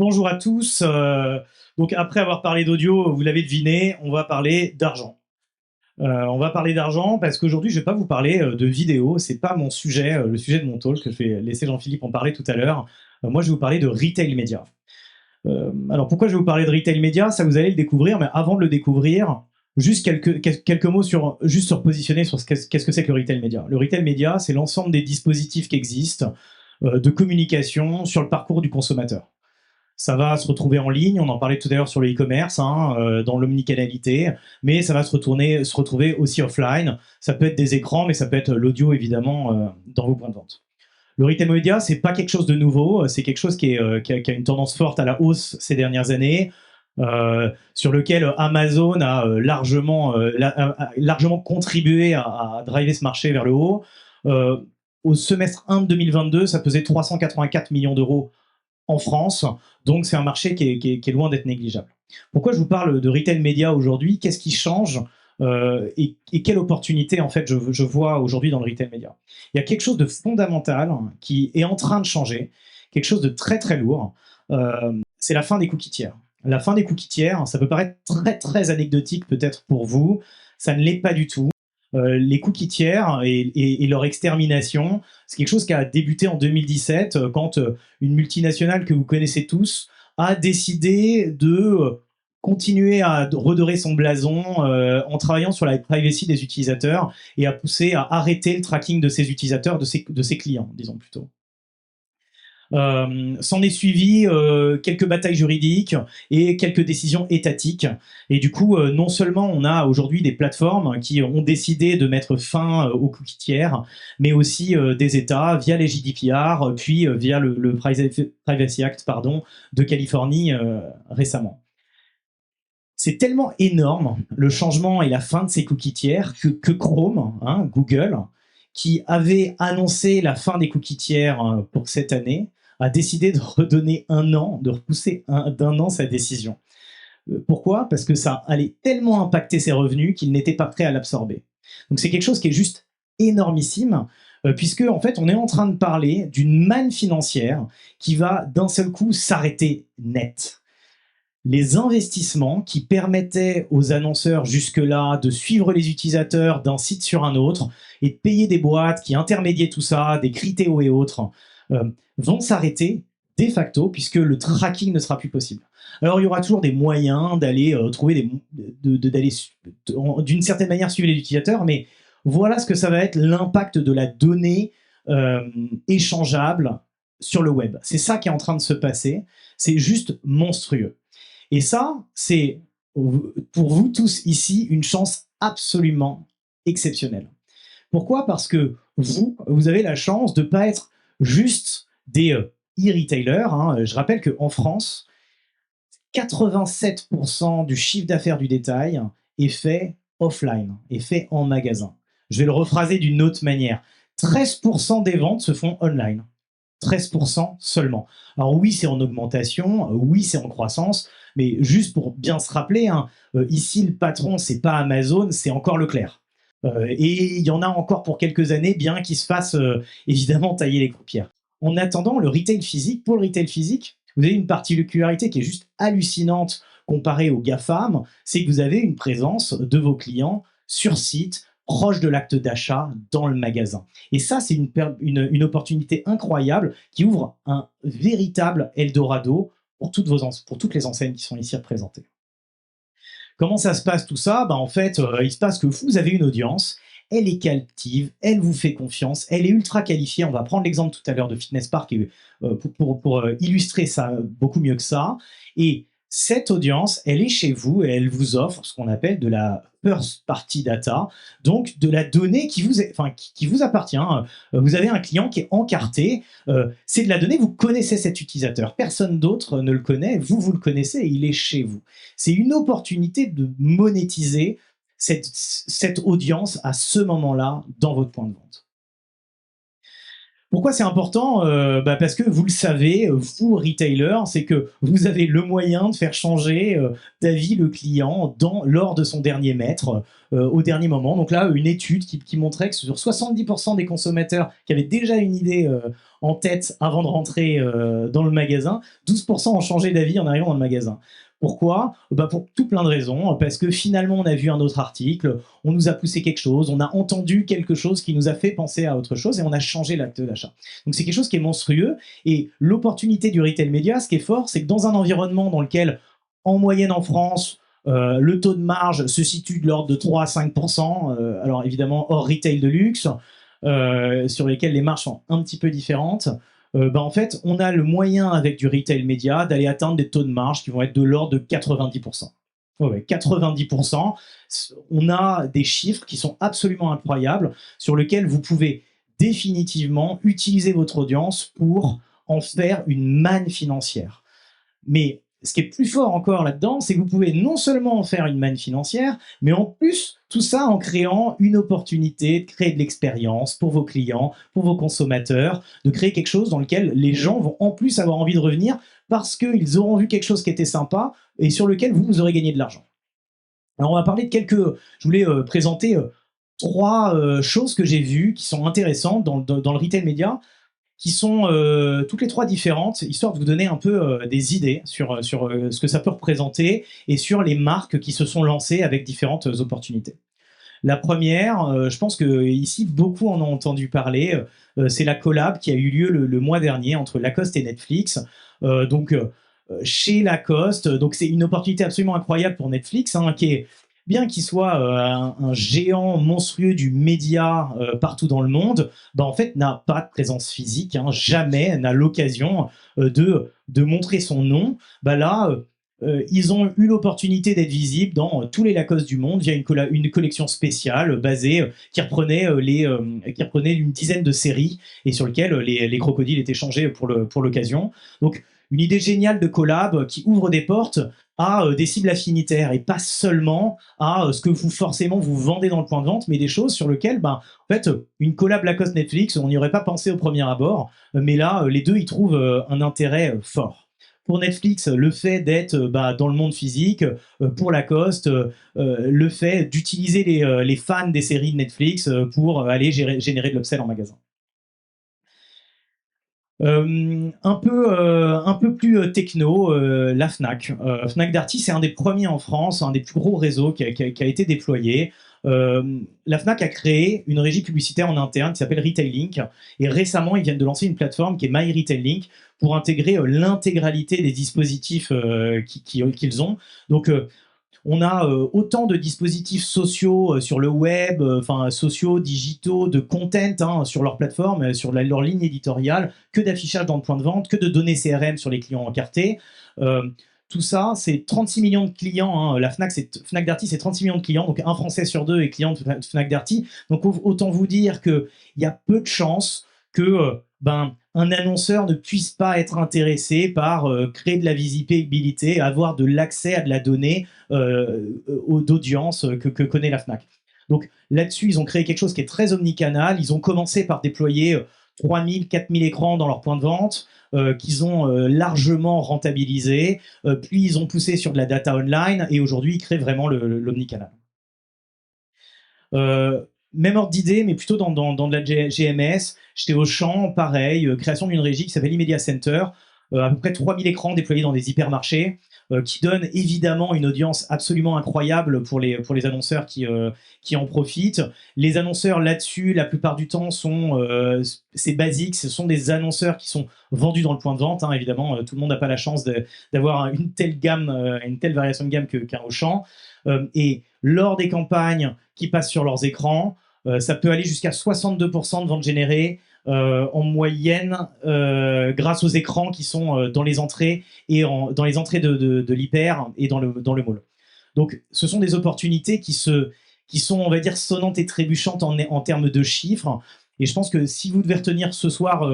Bonjour à tous. Donc après avoir parlé d'audio, vous l'avez deviné, on va parler d'argent. On va parler d'argent parce qu'aujourd'hui, je vais pas vous parler de vidéo. C'est pas mon sujet, le sujet de mon talk. Je vais laisser Jean-Philippe en parler tout à l'heure. Moi, je vais vous parler de retail média. Alors pourquoi je vais vous parler de retail média? Ça, vous allez le découvrir, mais avant de le découvrir, juste quelques mots juste sur positionner sur qu'est-ce que c'est que le retail média. Le retail média, c'est l'ensemble des dispositifs qui existent de communication sur le parcours du consommateur. Ça va se retrouver en ligne, on en parlait tout à l'heure sur le e-commerce, dans l'omnicanalité, mais ça va se retrouver aussi offline. Ça peut être des écrans, mais ça peut être l'audio, évidemment, dans vos points de vente. Le retail média, c'est pas quelque chose de nouveau, c'est quelque chose qui a une tendance forte à la hausse ces dernières années, sur lequel Amazon a largement contribué à driver ce marché vers le haut. Au semestre 1 de 2022, ça pesait 384 millions d'euros en France, donc c'est un marché qui est loin d'être négligeable. Pourquoi je vous parle de retail média aujourd'hui? Qu'est-ce qui change et quelle opportunité en fait je vois aujourd'hui dans le retail média? Il y a quelque chose de fondamental qui est en train de changer, quelque chose de très très lourd. C'est la fin des cookies tiers. La fin des cookies tiers, ça peut paraître très très anecdotique peut-être pour vous, ça ne l'est pas du tout. Les cookies tiers et leur extermination, c'est quelque chose qui a débuté en 2017 quand une multinationale que vous connaissez tous a décidé de continuer à redorer son blason en travaillant sur la privacy des utilisateurs et a poussé à arrêter le tracking de ses utilisateurs, de ses clients, disons plutôt. S'en est suivi quelques batailles juridiques et quelques décisions étatiques. Et du coup, non seulement on a aujourd'hui des plateformes qui ont décidé de mettre fin aux cookies tiers, mais aussi des États via les GDPR, puis via le Privacy Act de Californie récemment. C'est tellement énorme, le changement et la fin de ces cookies tiers, que Chrome, Google, qui avait annoncé la fin des cookies tiers pour cette année, a décidé de redonner de repousser d'un an sa décision. Pourquoi? Parce que ça allait tellement impacter ses revenus qu'il n'était pas prêt à l'absorber. Donc c'est quelque chose qui est juste énormissime, puisque en fait on est en train de parler d'une manne financière qui va d'un seul coup s'arrêter net. Les investissements qui permettaient aux annonceurs jusque-là de suivre les utilisateurs d'un site sur un autre et de payer des boîtes qui intermédiaient tout ça, des Criteo et autres, vont s'arrêter de facto puisque le tracking ne sera plus possible. Alors il y aura toujours des moyens d'aller d'une certaine manière suivre les utilisateurs, mais voilà ce que ça va être l'impact de la donnée échangeable sur le web. C'est ça qui est en train de se passer. C'est juste monstrueux. Et ça, c'est pour vous tous ici une chance absolument exceptionnelle. Pourquoi? Parce que vous avez la chance de ne pas être juste des e-retailers. Je rappelle qu'en France, 87% du chiffre d'affaires du détail est fait offline, est fait en magasin. Je vais le rephraser d'une autre manière. 13% des ventes se font online. 13% seulement. Alors oui, c'est en augmentation, oui, c'est en croissance, mais juste pour bien se rappeler, ici, le patron, c'est pas Amazon, c'est encore Leclerc. Et il y en a encore pour quelques années, bien qu'ils se fassent évidemment tailler les croupières. En attendant, pour le retail physique, vous avez une particularité qui est juste hallucinante comparée aux GAFAM, c'est que vous avez une présence de vos clients sur site, proche de l'acte d'achat, dans le magasin. Et ça, c'est une opportunité incroyable qui ouvre un véritable Eldorado pour toutes les enseignes qui sont ici représentées. Comment ça se passe tout ça? En fait, il se passe que vous avez une audience, elle est captive, elle vous fait confiance, elle est ultra qualifiée. On va prendre l'exemple tout à l'heure de Fitness Park pour illustrer ça beaucoup mieux que ça. Et cette audience, elle est chez vous et elle vous offre ce qu'on appelle de la first party data, donc de la donnée qui vous appartient. Vous avez un client qui est encarté, c'est de la donnée, vous connaissez cet utilisateur, personne d'autre ne le connaît, vous le connaissez et il est chez vous. C'est une opportunité de monétiser cette audience à ce moment-là dans votre point de vente. Pourquoi c'est important? Parce que vous le savez, vous, retailer, c'est que vous avez le moyen de faire changer d'avis le client lors de son dernier mètre, au dernier moment. Donc là, une étude qui montrait que sur 70% des consommateurs qui avaient déjà une idée en tête avant de rentrer dans le magasin, 12% ont changé d'avis en arrivant dans le magasin. Pourquoi? Pour tout plein de raisons. Parce que finalement, on a vu un autre article, on nous a poussé quelque chose, on a entendu quelque chose qui nous a fait penser à autre chose et on a changé l'acte d'achat. Donc c'est quelque chose qui est monstrueux. Et l'opportunité du retail média, ce qui est fort, c'est que dans un environnement dans lequel, en moyenne en France, le taux de marge se situe de l'ordre de 3 à 5%, alors évidemment hors retail de luxe, sur lesquels les marges sont un petit peu différentes. En fait, on a le moyen avec du retail média d'aller atteindre des taux de marge qui vont être de l'ordre de 90%. Ouais, 90%. On a des chiffres qui sont absolument incroyables sur lesquels vous pouvez définitivement utiliser votre audience pour en faire une manne financière. Mais ce qui est plus fort encore là-dedans, c'est que vous pouvez non seulement en faire une manne financière, mais en plus, tout ça en créant une opportunité de créer de l'expérience pour vos clients, pour vos consommateurs, de créer quelque chose dans lequel les gens vont en plus avoir envie de revenir parce qu'ils auront vu quelque chose qui était sympa et sur lequel vous aurez gagné de l'argent. Alors, on va parler de je voulais présenter 3 choses que j'ai vues qui sont intéressantes dans le retail média, qui sont toutes les 3 différentes, histoire de vous donner un peu des idées sur ce que ça peut représenter et sur les marques qui se sont lancées avec différentes opportunités. La première, je pense que ici beaucoup en ont entendu parler, c'est la collab qui a eu lieu le mois dernier entre Lacoste et Netflix. Chez Lacoste, donc c'est une opportunité absolument incroyable pour Netflix, qui est bien qu'il soit un géant monstrueux du média partout dans le monde, en fait n'a pas de présence physique, jamais n'a l'occasion de montrer son nom. Là, ils ont eu l'opportunité d'être visibles dans tous les Lacoste du monde via une collection spéciale basée qui reprenait une dizaine de séries et sur lequel les crocodiles étaient changés pour l'occasion. Donc une idée géniale de collab qui ouvre des portes à des cibles affinitaires et pas seulement à ce que vous vendez dans le point de vente, mais des choses sur lesquelles, en fait, une collab Lacoste Netflix, on n'y aurait pas pensé au premier abord, mais là, les deux y trouvent un intérêt fort. Pour Netflix, le fait d'être dans le monde physique, pour Lacoste, le fait d'utiliser les fans des séries de Netflix pour aller générer de l'upsell en magasin. Un peu plus techno, la Fnac. Fnac Darty, c'est un des premiers en France, un des plus gros réseaux qui a été déployé. La Fnac a créé une régie publicitaire en interne qui s'appelle Retail-Link. Et récemment, ils viennent de lancer une plateforme qui est My Retail-Link pour intégrer l'intégralité des dispositifs qu'ils ont. Donc, on a autant de dispositifs sociaux sur le web, sociaux, digitaux, de content sur leur plateforme, sur leur ligne éditoriale, que d'affichage dans le point de vente, que de données CRM sur les clients encartés. Tout ça, c'est 36 millions de clients. La Fnac Darty, c'est 36 millions de clients, donc un Français sur 2 est client de Fnac Darty. Donc autant vous dire qu'il y a peu de chances que un annonceur ne puisse pas être intéressé par créer de la visibilité, avoir de l'accès à de la donnée d'audience que connaît la Fnac. Donc là-dessus, ils ont créé quelque chose qui est très omnicanal. Ils ont commencé par déployer 3000, 4000 écrans dans leur point de vente, qu'ils ont largement rentabilisé. Puis ils ont poussé sur de la data online et aujourd'hui, ils créent vraiment l'omnicanal. Même ordre d'idée, mais plutôt dans de la GMS. J'étais au Auchan, pareil, création d'une régie qui s'appelle Immedia Center, à peu près 3000 écrans déployés dans des hypermarchés, qui donnent évidemment une audience absolument incroyable pour les annonceurs qui en profitent. Les annonceurs là-dessus, la plupart du temps, c'est basique, ce sont des annonceurs qui sont vendus dans le point de vente, évidemment, tout le monde n'a pas la chance d'avoir une telle variation de gamme qu'un Auchan. Et lors des campagnes qui passent sur leurs écrans, ça peut aller jusqu'à 62% de ventes générées en moyenne grâce aux écrans qui sont dans les entrées et dans les entrées de l'hyper et dans le mall. Donc, ce sont des opportunités qui sont, on va dire, sonnantes et trébuchantes en termes de chiffres. Et je pense que si vous devez retenir ce soir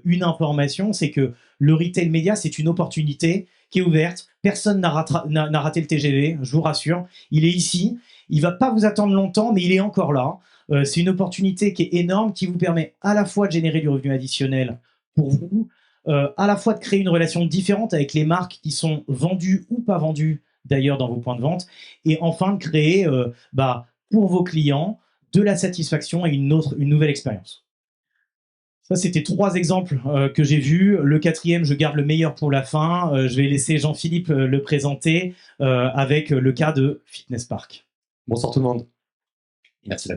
une information, c'est que le retail média, c'est une opportunité qui est ouverte. Personne n'a raté le TGV, je vous rassure. Il est ici. Il ne va pas vous attendre longtemps, mais il est encore là. c'est une opportunité qui est énorme, qui vous permet à la fois de générer du revenu additionnel pour vous, à la fois de créer une relation différente avec les marques qui sont vendues ou pas vendues d'ailleurs dans vos points de vente, et enfin de créer pour vos clients de la satisfaction et une nouvelle expérience. Ça, c'était 3 exemples que j'ai vus. Le 4e, je garde le meilleur pour la fin. Je vais laisser Jean-Philippe le présenter avec le cas de Fitness Park. Bonsoir tout le monde. Merci.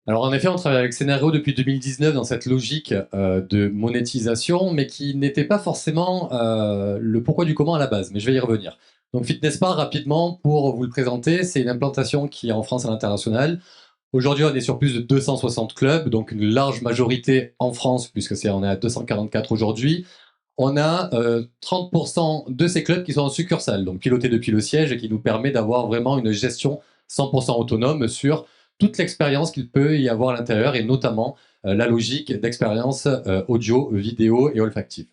Alors en effet, on travaille avec Scenario depuis 2019 dans cette logique de monétisation, mais qui n'était pas forcément le pourquoi du comment à la base, mais je vais y revenir. Donc Fitness Park, rapidement, pour vous le présenter, c'est une implantation qui est en France et à l'international. Aujourd'hui, on est sur plus de 260 clubs, donc une large majorité en France, puisque on est à 244 aujourd'hui. On a 30% de ces clubs qui sont en succursale, donc pilotés depuis le siège, et qui nous permet d'avoir vraiment une gestion 100% autonome sur toute l'expérience qu'il peut y avoir à l'intérieur, et notamment la logique d'expérience audio, vidéo et olfactive.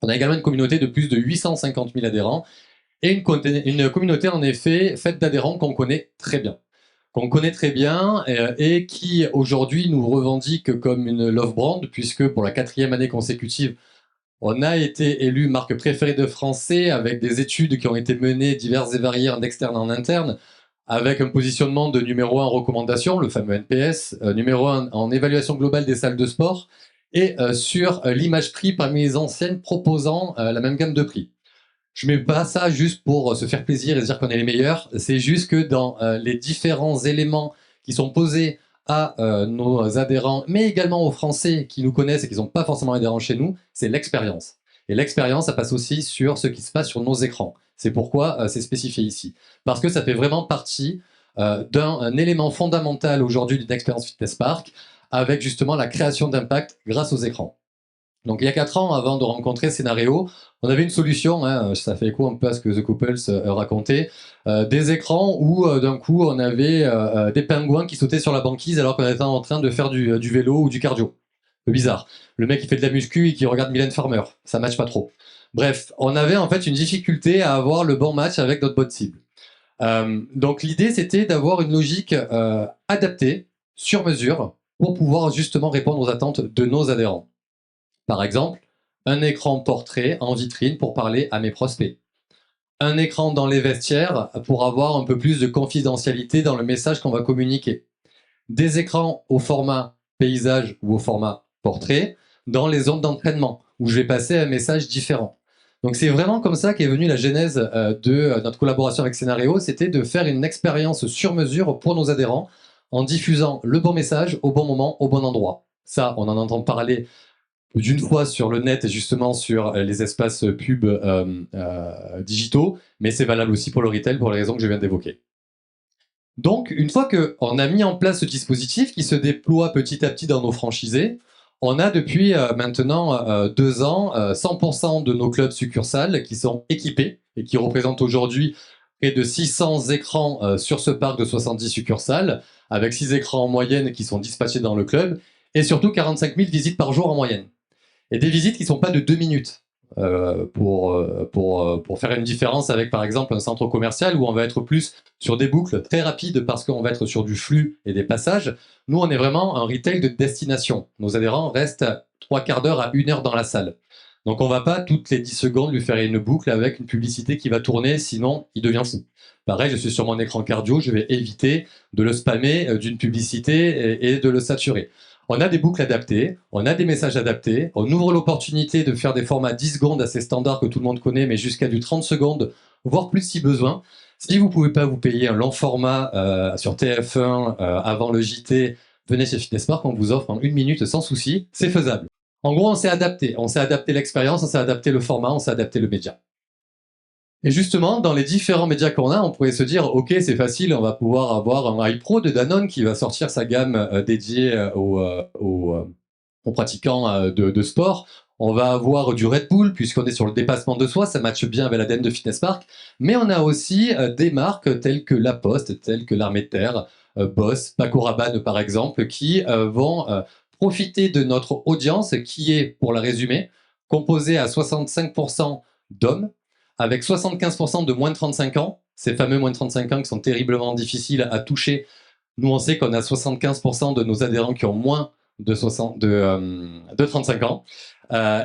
On a également une communauté de plus de 850 000 adhérents, et une communauté en effet faite d'adhérents qu'on connaît très bien. Et qui aujourd'hui nous revendique comme une love brand, puisque pour la 4e année consécutive, on a été élu marque préférée de Français avec des études qui ont été menées diverses et variées en externe et en interne, avec un positionnement de numéro 1 en recommandation, le fameux NPS, numéro 1 en évaluation globale des salles de sport, et sur l'image prix parmi les anciennes proposant la même gamme de prix. Je mets pas ça juste pour se faire plaisir et se dire qu'on est les meilleurs, c'est juste que dans les différents éléments qui sont posés à nos adhérents, mais également aux Français qui nous connaissent et qui ne sont pas forcément adhérents chez nous, c'est l'expérience. Et l'expérience, ça passe aussi sur ce qui se passe sur nos écrans. C'est pourquoi c'est spécifié ici. Parce que ça fait vraiment partie d'un élément fondamental aujourd'hui d'une expérience Fitness Park, avec justement la création d'impact grâce aux écrans. Donc il y a 4 ans, avant de rencontrer Scenario, on avait une solution, ça fait écho un peu à ce que The Couples racontait, des écrans où d'un coup on avait des pingouins qui sautaient sur la banquise alors qu'on était en train de faire du vélo ou du cardio. Un peu bizarre. Le mec qui fait de la muscu et qui regarde Mylène Farmer, ça matche pas trop. Bref, on avait en fait une difficulté à avoir le bon match avec notre bot cible. Donc l'idée c'était d'avoir une logique adaptée, sur mesure, pour pouvoir justement répondre aux attentes de nos adhérents. Par exemple, un écran portrait en vitrine pour parler à mes prospects. Un écran dans les vestiaires pour avoir un peu plus de confidentialité dans le message qu'on va communiquer. Des écrans au format paysage ou au format portrait dans les zones d'entraînement où je vais passer un message différent. Donc c'est vraiment comme ça qu'est venue la genèse de notre collaboration avec Scenario, c'était de faire une expérience sur mesure pour nos adhérents en diffusant le bon message au bon moment, au bon endroit. Ça, on en entend parler d'une fois sur le net et justement sur les espaces pub digitaux, mais c'est valable aussi pour le retail pour les raisons que je viens d'évoquer. Donc, une fois qu'on a mis en place ce dispositif qui se déploie petit à petit dans nos franchisés, on a depuis maintenant 2 ans 100% de nos clubs succursales qui sont équipés et qui représentent aujourd'hui près de 600 écrans sur ce parc de 70 succursales, avec 6 écrans en moyenne qui sont dispatchés dans le club, et surtout 45 000 visites par jour en moyenne. Et des visites qui ne sont pas de 2 minutes pour faire une différence avec, par exemple, un centre commercial où on va être plus sur des boucles très rapides parce qu'on va être sur du flux et des passages. Nous, on est vraiment un retail de destination. Nos adhérents restent 3/4 d'heure à 1 heure dans la salle. Donc, on ne va pas toutes les 10 secondes lui faire une boucle avec une publicité qui va tourner, sinon il devient fou. Pareil, je suis sur mon écran cardio, je vais éviter de le spammer d'une publicité et de le saturer. On a des boucles adaptées, on a des messages adaptés, on ouvre l'opportunité de faire des formats 10 secondes assez standards que tout le monde connaît, mais jusqu'à du 30 secondes, voire plus si besoin. Si vous ne pouvez pas vous payer un long format sur TF1 avant le JT, venez chez Fitness Park, on vous offre en 1 minute sans souci, c'est faisable. En gros, on s'est adapté l'expérience, on s'est adapté le format, on s'est adapté le média. Et justement, dans les différents médias qu'on a, on pourrait se dire, ok, c'est facile, on va pouvoir avoir un iPro de Danone qui va sortir sa gamme dédiée aux pratiquants de sport. On va avoir du Red Bull, puisqu'on est sur le dépassement de soi, ça matche bien avec l'ADN de Fitness Park. Mais on a aussi des marques telles que La Poste, telles que l'Armée de Terre, Boss, Paco Rabanne par exemple, qui vont profiter de notre audience qui est, pour la résumer, composée à 65% d'hommes, avec 75% de moins de 35 ans, ces fameux moins de 35 ans qui sont terriblement difficiles à toucher. Nous, on sait qu'on a 75% de nos adhérents qui ont moins de 35 ans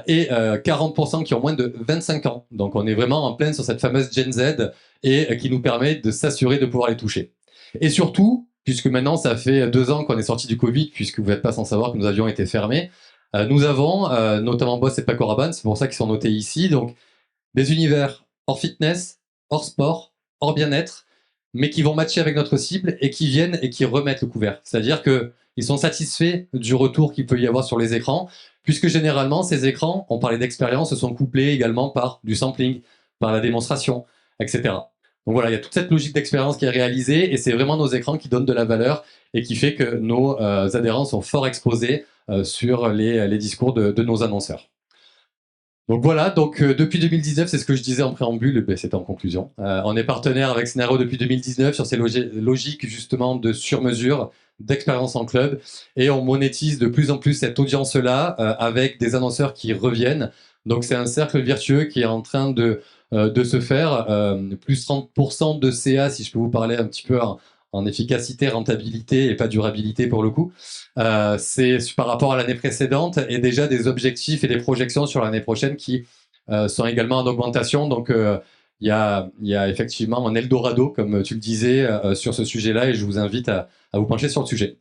et 40% qui ont moins de 25 ans. Donc, on est vraiment en pleine sur cette fameuse Gen Z et qui nous permet de s'assurer de pouvoir les toucher. Et surtout, puisque maintenant, ça fait 2 ans qu'on est sorti du Covid, puisque vous n'êtes pas sans savoir que nos avions étaient fermés, nous avons, notamment Boss et Paco Rabanne, c'est pour ça qu'ils sont notés ici, donc des univers hors fitness, hors sport, hors bien-être, mais qui vont matcher avec notre cible et qui viennent et qui remettent le couvert. C'est-à-dire qu'ils sont satisfaits du retour qu'il peut y avoir sur les écrans, puisque généralement, ces écrans, on parlait d'expérience, se sont couplés également par du sampling, par la démonstration, etc. Donc voilà, il y a toute cette logique d'expérience qui est réalisée et c'est vraiment nos écrans qui donnent de la valeur et qui fait que nos adhérents sont fort exposés sur les discours de nos annonceurs. Donc voilà, depuis 2019, c'est ce que je disais en préambule, c'était en conclusion. On est partenaire avec Scenario depuis 2019 sur ces logiques justement de sur-mesure, d'expérience en club, et on monétise de plus en plus cette audience-là avec des annonceurs qui reviennent. Donc c'est un cercle vertueux qui est en train de se faire, plus 30% de CA, si je peux vous parler un petit peu en efficacité, rentabilité et pas durabilité pour le coup. C'est par rapport à l'année précédente et déjà des objectifs et des projections sur l'année prochaine qui sont également en augmentation. Donc, il y a effectivement un Eldorado, comme tu le disais, sur ce sujet-là et je vous invite à vous pencher sur le sujet.